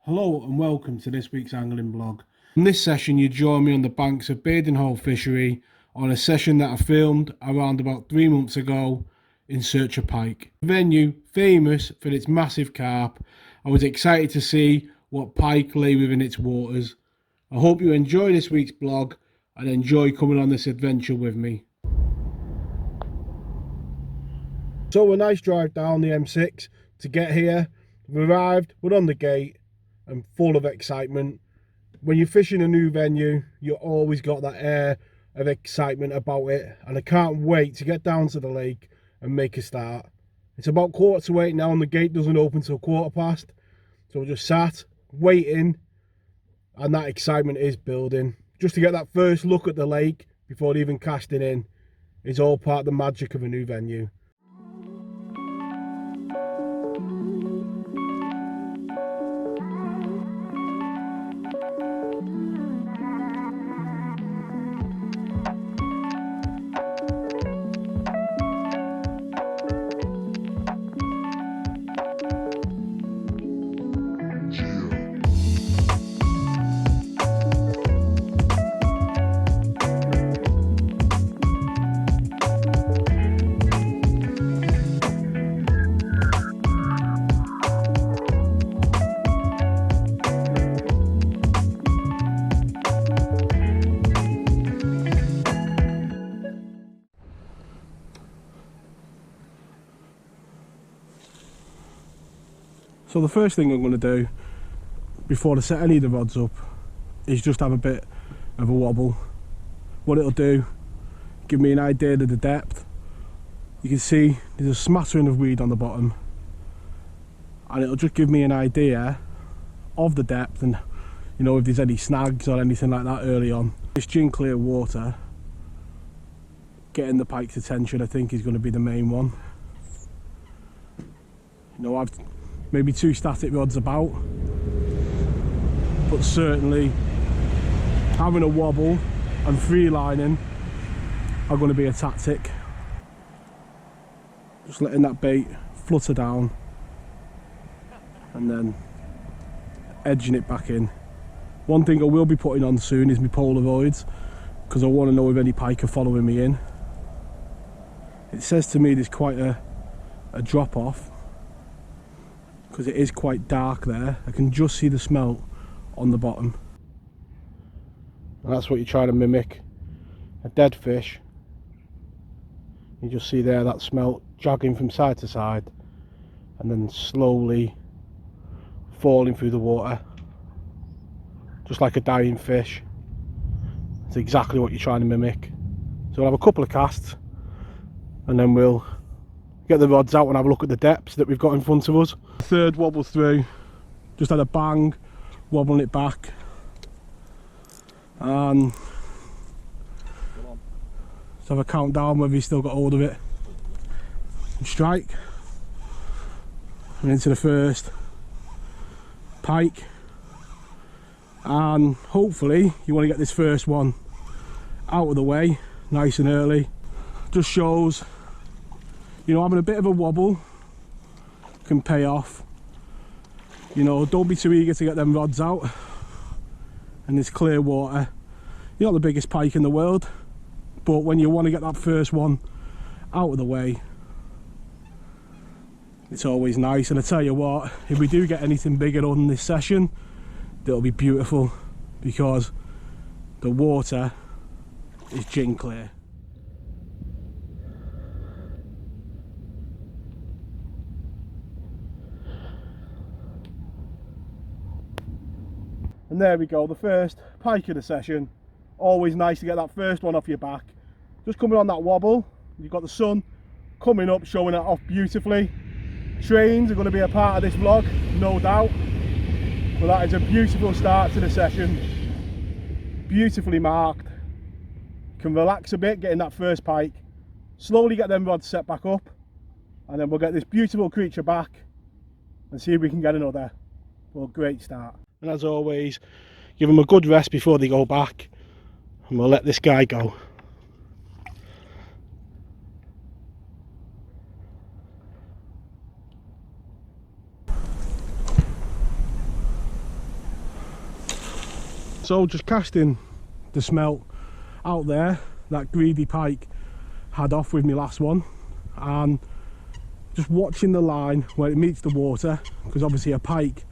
Hello and welcome to this week's angling blog. In this session you join me on the banks of Baden Hall Fishery on a session that I filmed around about 3 months ago in search of pike. A venue famous for its massive carp. I was excited to see what pike lay within its waters. I hope you enjoy this week's blog and enjoy coming on this adventure with me. So a nice drive down the M6 to get here. We've arrived, we're on the gate and full of excitement. When you're fishing a new venue, you always got that air of excitement about it, and I can't wait to get down to the lake and make a start. It's about 7:45 now and the gate doesn't open till 7:15, so we're just sat waiting and that excitement is building. Just to get that first look at the lake before even casting in is all part of the magic of a new venue. So the first thing I'm going to do before I set any of the rods up is just have a bit of a wobble. What it'll do, give me an idea of the depth. You can see there's a smattering of weed on the bottom, and it'll just give me an idea of the depth and, you know, if there's any snags or anything like that early on. This gin clear water, getting the pike's attention, I think is going to be the main one. You know, I've maybe 2 static rods about, but certainly having a wobble and free lining are going to be a tactic. Just letting that bait flutter down and then edging it back in. One thing I will be putting on soon is my Polaroids, because I want to know if any pike are following me in. It says to me there's quite a drop off, because it is quite dark there. I can just see the smelt on the bottom. And that's what you try to mimic. A dead fish. You just see there that smelt jogging from side to side and then slowly falling through the water. Just like a dying fish. It's exactly what you're trying to mimic. So we'll have a couple of casts and then we'll get the rods out and have a look at the depths that we've got in front of us. Third wobble through, just had a bang, wobbling it back, and let's have a countdown whether he's still got hold of it. And strike, and into the first pike, and hopefully you want to get this first one out of the way nice and early. Just shows, you know, having a bit of a wobble can pay off. You know, don't be too eager to get them rods out in this clear water. You're not the biggest pike in the world, but when you want to get that first one out of the way, it's always nice. And I tell you what, if we do get anything bigger on this session, it'll be beautiful, because the water is gin clear. And there we go, the first pike of the session. Always nice to get that first one off your back. Just coming on that wobble, you've got the sun coming up, showing that off beautifully. Trains are going to be a part of this vlog, no doubt. But that is a beautiful start to the session. Beautifully marked. Can relax a bit getting that first pike. Slowly get them rods set back up. And then we'll get this beautiful creature back and see if we can get another. Well, great start. And as always, give them a good rest before they go back, and we'll let this guy go. So just casting the smelt out there that greedy pike had off with my last one, and just watching the line where it meets the water, because obviously a pike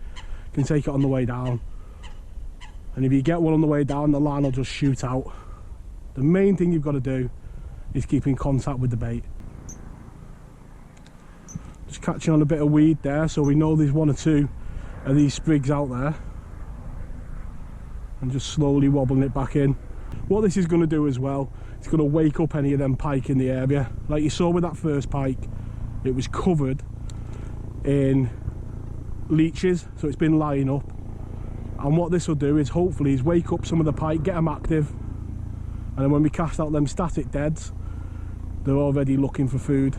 can take it on the way down, and if you get one on the way down, the line will just shoot out. The main thing you've got to do is keep in contact with the bait. Just catching on a bit of weed there, so we know there's one or two of these sprigs out there, and just slowly wobbling it back in. What this is going to do as well, it's going to wake up any of them pike in the area. Like you saw with that first pike, it was covered in leeches, so it's been lying up, and what this will do is hopefully is wake up some of the pike, get them active, and then when we cast out them static deads, they're already looking for food.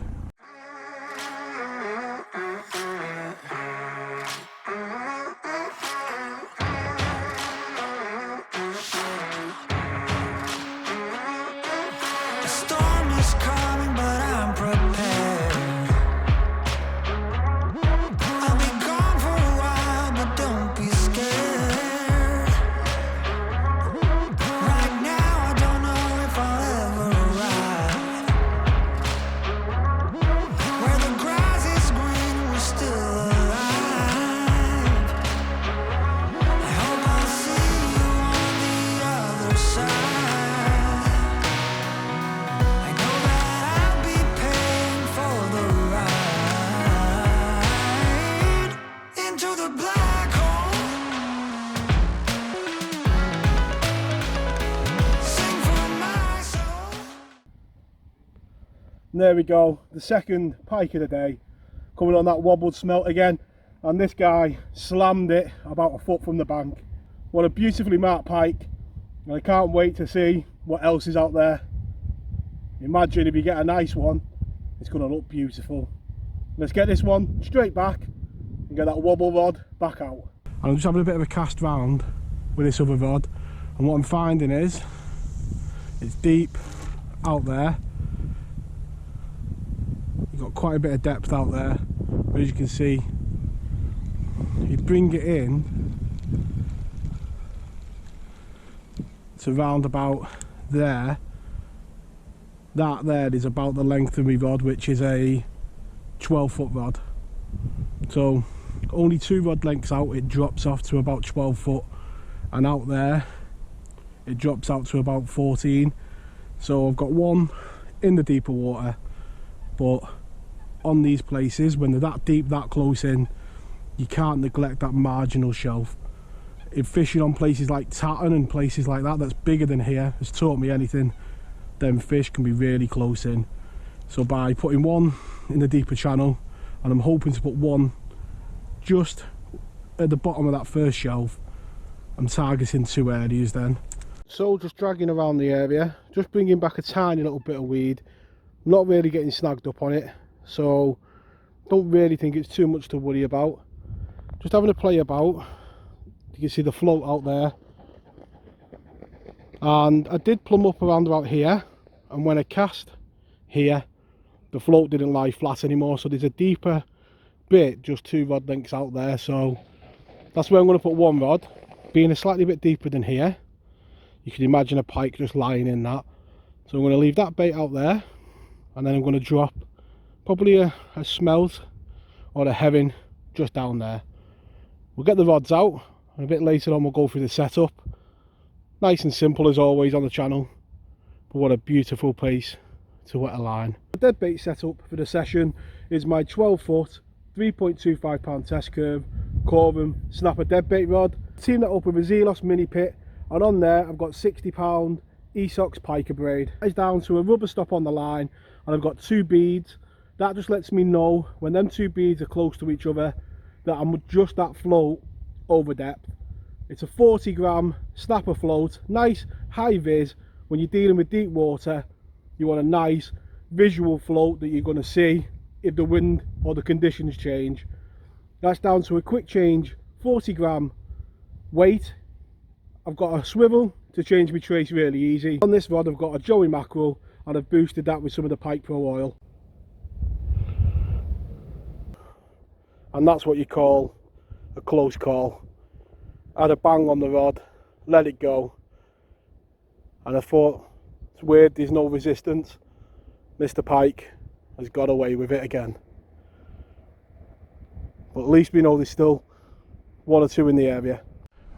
And there we go, the second pike of the day, coming on that wobbled smelt again, and this guy slammed it about a foot from the bank. What a beautifully marked pike, and I can't wait to see what else is out there. Imagine if you get a nice one, it's going to look beautiful. Let's get this one straight back and get that wobble rod back out. And I'm just having a bit of a cast round with this other rod, and what I'm finding is it's deep out there. You've got quite a bit of depth out there, but as you can see, you bring it in to round about there. That there is about the length of my rod, which is a 12-foot rod. So only 2 rod lengths out, it drops off to about 12 foot, and out there it drops out to about 14. So I've got one in the deeper water, but on these places, when they're that deep, that close in, you can't neglect that marginal shelf. If fishing on places like Tatton and places like that, that's bigger than here, has taught me anything, them fish can be really close in. So by putting one in the deeper channel, and I'm hoping to put one just at the bottom of that first shelf, I'm targeting 2 areas then. So just dragging around the area, just bringing back a tiny little bit of weed, not really getting snagged up on it, so don't really think it's too much to worry about. Just having a play about. You can see the float out there, and I did plumb up around about here, and when I cast here, the float didn't lie flat anymore, so there's a deeper bit just 2 rod lengths out there. So that's where I'm going to put 1 rod, being a slightly bit deeper than here. You can imagine a pike just lying in that, so I'm going to leave that bait out there, and then I'm going to drop probably a smelt or a herring just down there. We'll get the rods out, and a bit later on we'll go through the setup. Nice and simple as always on the channel, but what a beautiful place to wet a line. The dead bait setup for the session is my 12-foot 3.25 pound test curve Quarry snapper dead bait rod. Team that up with a Zelos mini pit, and on there I've got 60 pound Esox piker braid. It's down to a rubber stop on the line, and I've got 2 beads. That just lets me know when them 2 beads are close to each other that I'm just that float over depth. It's a 40 gram snapper float, nice high vis. When you're dealing with deep water, you want a nice visual float that you're going to see if the wind or the conditions change. That's down to a quick change 40 gram weight. I've got a swivel to change my trace really easy. On this rod I've got a Joey mackerel, and I've boosted that with some of the Pike Pro oil. And that's what you call a close call. I had a bang on the rod, let it go, and I thought, it's weird, there's no resistance. Mr. Pike has got away with it again. But at least we know there's still one or two in the area.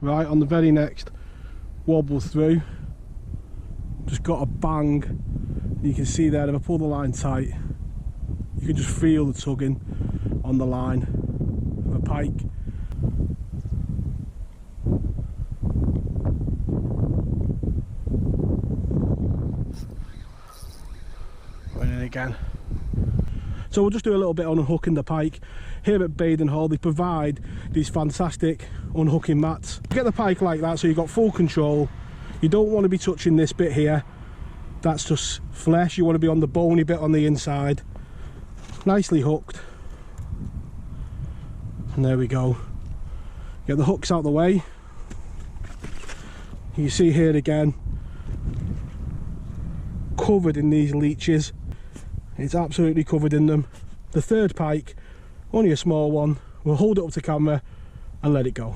Right, on the very next wobble through, just got a bang. You can see there, if I pull the line tight, you can just feel the tugging on the line of a pike. Going in again. So we'll just do a little bit on unhooking the pike. Here at Baden Hall, they provide these fantastic unhooking mats. Get the pike like that, so you've got full control. You don't want to be touching this bit here. That's just flesh. You want to be on the bony bit on the inside. Nicely hooked. And there we go. Get the hooks out of the way. You see here again, covered in these leeches. It's absolutely covered in them. The third pike, only a small one. We'll hold it up to camera and let it go.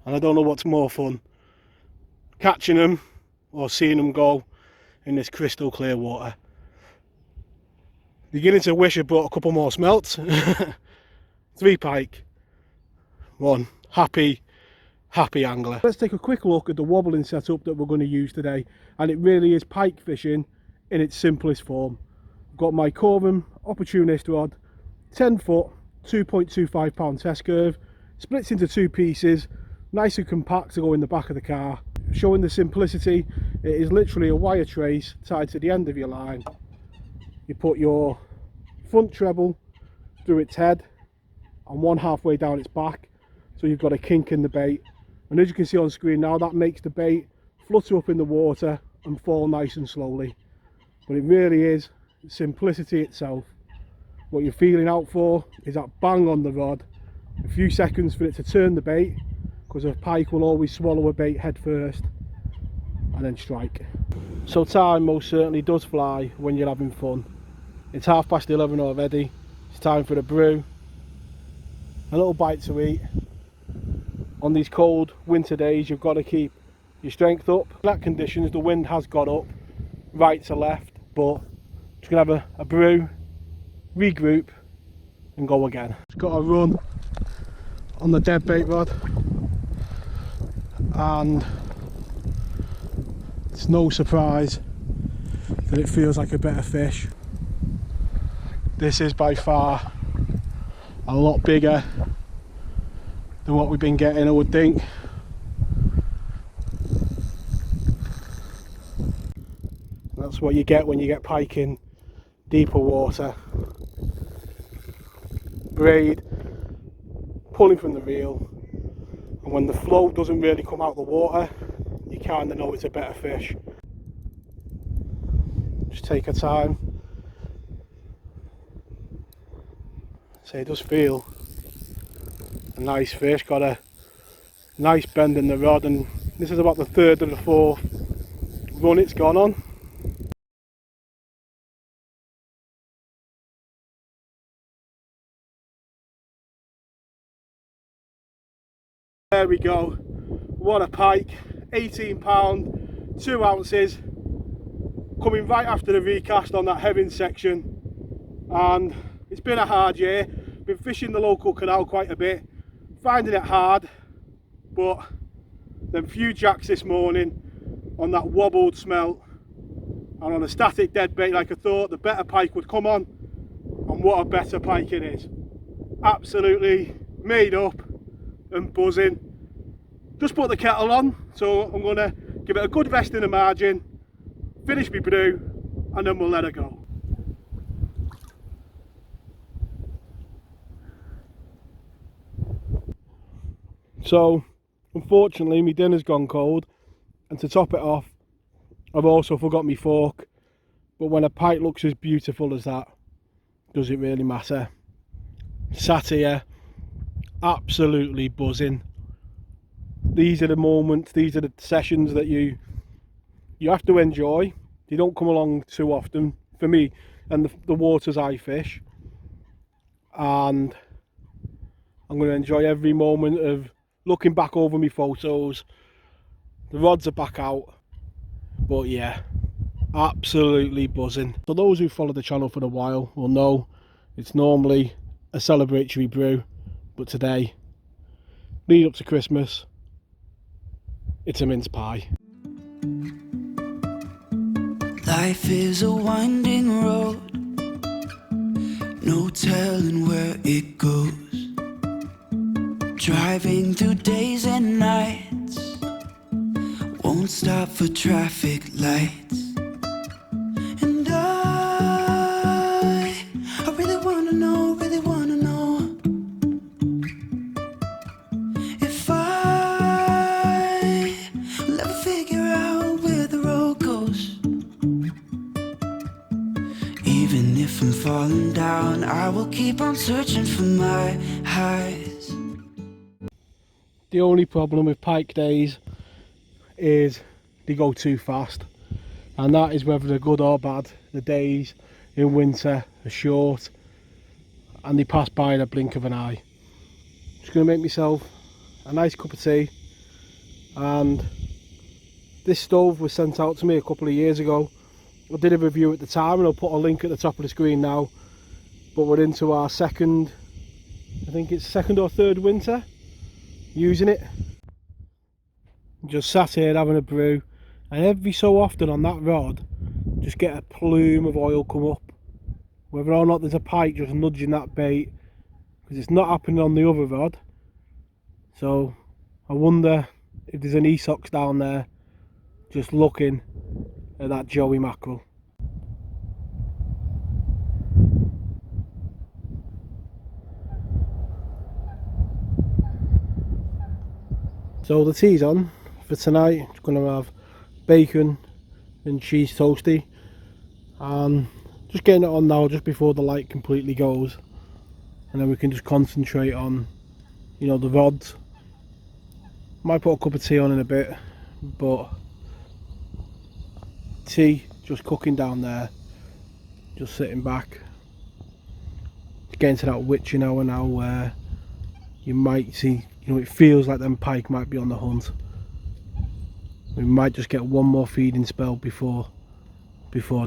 And I don't know what's more fun, catching them or seeing them go in this crystal clear water. Beginning to wish I brought a couple more smelts. 3 pike, 1 happy angler. Let's take a quick look at the wobbling setup that we're going to use today, and it really is pike fishing in its simplest form. I've got my Quarry opportunist rod, 10 foot, 2.25 pound test curve, splits into 2 pieces, nice and compact to go in the back of the car. Showing the simplicity, it is literally a wire trace tied to the end of your line. You put your front treble through its head and 1 halfway down its back, so you've got a kink in the bait. And as you can see on screen now, that makes the bait flutter up in the water and fall nice and slowly. But it really is simplicity itself. What you're feeling out for is that bang on the rod, a few seconds for it to turn the bait, because a pike will always swallow a bait head first, and then strike. So time most certainly does fly when you're having fun. It's 11:30 already. It's time for the brew, a little bite to eat. On these cold winter days, you've got to keep your strength up. In that conditions, the wind has got up right to left, but just gonna have a brew, regroup and go again. Just got a run on the dead bait rod, and it's no surprise that it feels like a better fish. This is by far a lot bigger than what we've been getting, I would think. That's what you get when you get pike in deeper water. Braid, pulling from the reel, and when the float doesn't really come out the water, you kind of know it's a better fish. Just take your time. So it does feel a nice fish, got a nice bend in the rod, and this is about the 3rd of the 4th run it's gone on. There we go, what a pike, 18 pound, 2 ounces, coming right after the recast on that heron section. And it's been a hard year, been fishing the local canal quite a bit, finding it hard, but then few jacks this morning on that wobbled smelt and on a static dead bait like I thought the better pike would come on, and what a better pike it is. Absolutely made up and buzzing. Just put the kettle on, so I'm going to give it a good rest in the margin, finish my brew, and then we'll let it go. So unfortunately my dinner's gone cold, and to top it off I've also forgot my fork. But when a pike looks as beautiful as that, does it really matter? Sat here absolutely buzzing. These are the moments, these are the sessions that you have to enjoy. They don't come along too often for me and the waters I fish, and I'm going to enjoy every moment of looking back over my photos, the rods are back out. But yeah, absolutely buzzing. So those who follow the channel for a while will know it's normally a celebratory brew, but today, lead up to Christmas, it's a mince pie. Life is a winding road, no telling where it goes. Driving through days and nights, won't stop for traffic lights. And I really wanna know if I will ever figure out where the road goes. Even if I'm falling down, I will keep on searching for my highs. The only problem with pike days is they go too fast, and that is whether they're good or bad. The days in winter are short and they pass by in a blink of an eye. Just going to make myself a nice cup of tea, and this stove was sent out to me a couple of years ago. I did a review at the time and I'll put a link at the top of the screen now, but we're into our second, I think it's second or third winter using it. Just sat here having a brew, and every so often on that rod just get a plume of oil come up, whether or not there's a pike just nudging that bait, because it's not happening on the other rod. So I wonder if there's an Esox down there just looking at that joey mackerel. So the tea's on for tonight. It's going to have bacon and cheese toasty, and just getting it on now just before the light completely goes, and then we can just concentrate on, you know, the rods. Might put a cup of tea on in a bit, but tea just cooking down there, just sitting back. It's getting to that witching hour now where you might see, you know, it feels like them pike might be on the hunt. We might just get one more feeding spell before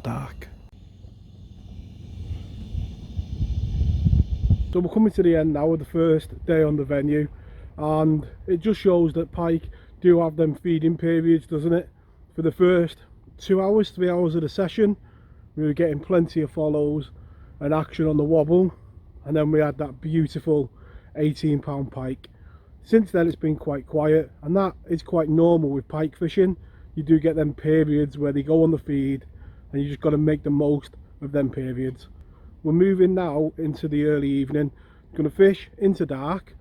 dark. So we're coming to the end now of the first day on the venue, and it just shows that pike do have them feeding periods, doesn't it? For the first 2 hours, 3 hours of the session, we were getting plenty of follows and action on the wobble, and then we had that beautiful 18-pound pike. Since then it's been quite quiet, and that is quite normal with pike fishing. You do get them periods where they go on the feed, and you just got to make the most of them periods. We're moving now into the early evening, going to fish into dark.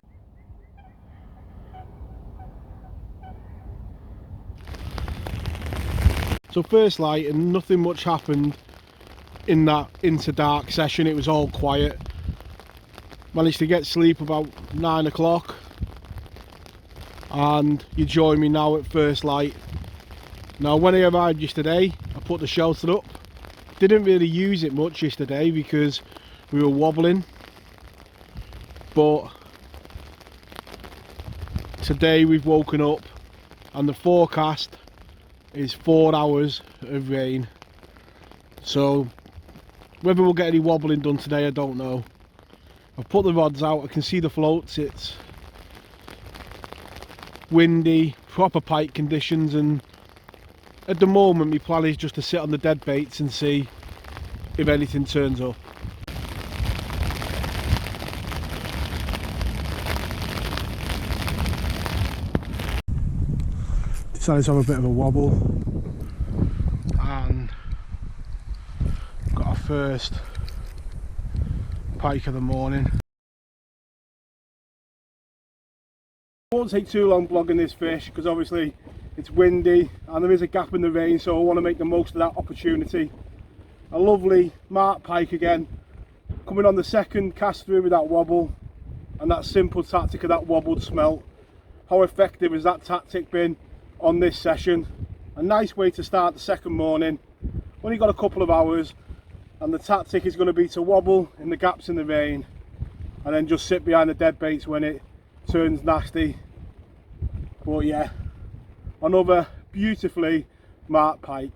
So first light, and nothing much happened in that into dark session. It was all quiet. Managed to get sleep about 9 o'clock, and you join me now at first light. Now when I arrived yesterday, I put the shelter up. Didn't really use it much yesterday because we were wobbling, but today we've woken up and the forecast is 4 hours of rain. So whether we'll get any wobbling done today, I don't know. I've put the rods out, I can see the floats. It's windy, proper pike conditions, and at the moment my plan is just to sit on the dead baits and see if anything turns up. Decided to have a bit of a wobble, and got our first pike of the morning. It won't take too long vlogging this fish because obviously it's windy and there is a gap in the rain, so I want to make the most of that opportunity. A lovely mark pike again, coming on the second cast through with that wobble, and that simple tactic of that wobbled smelt. How effective has that tactic been on this session? A nice way to start the second morning. Only got a couple of hours, and the tactic is going to be to wobble in the gaps in the rain and then just sit behind the dead baits when it turns nasty But yeah, another beautifully marked pike.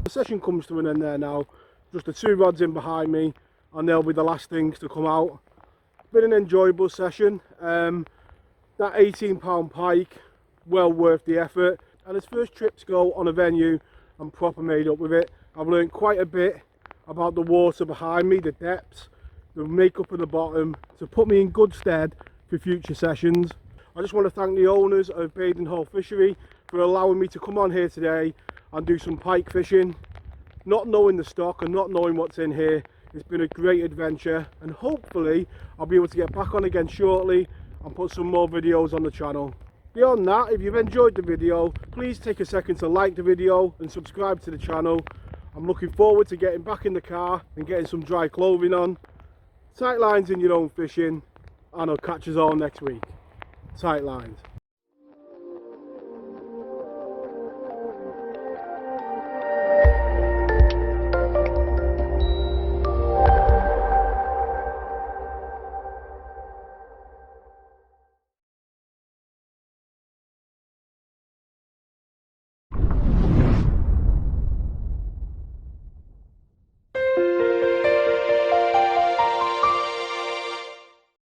The session comes to an end there now. Just the 2 rods in behind me, and they'll be the last things to come out. Been an enjoyable session. That 18-pound pike, well worth the effort. And as first trips go on a venue, I'm proper made up with it. I've learned quite a bit about the water behind me, the depths, the makeup of the bottom, to put me in good stead for future sessions. I just want to thank the owners of Baden Hall Fishery for allowing me to come on here today and do some pike fishing. Not knowing the stock and not knowing what's in here, it's been a great adventure, and hopefully I'll be able to get back on again shortly and put some more videos on the channel. Beyond that, if you've enjoyed the video, please take a second to like the video and subscribe to the channel. I'm looking forward to getting back in the car and getting some dry clothing on. Tight lines in your own fishing, and I'll catch us all next week. Tight lines.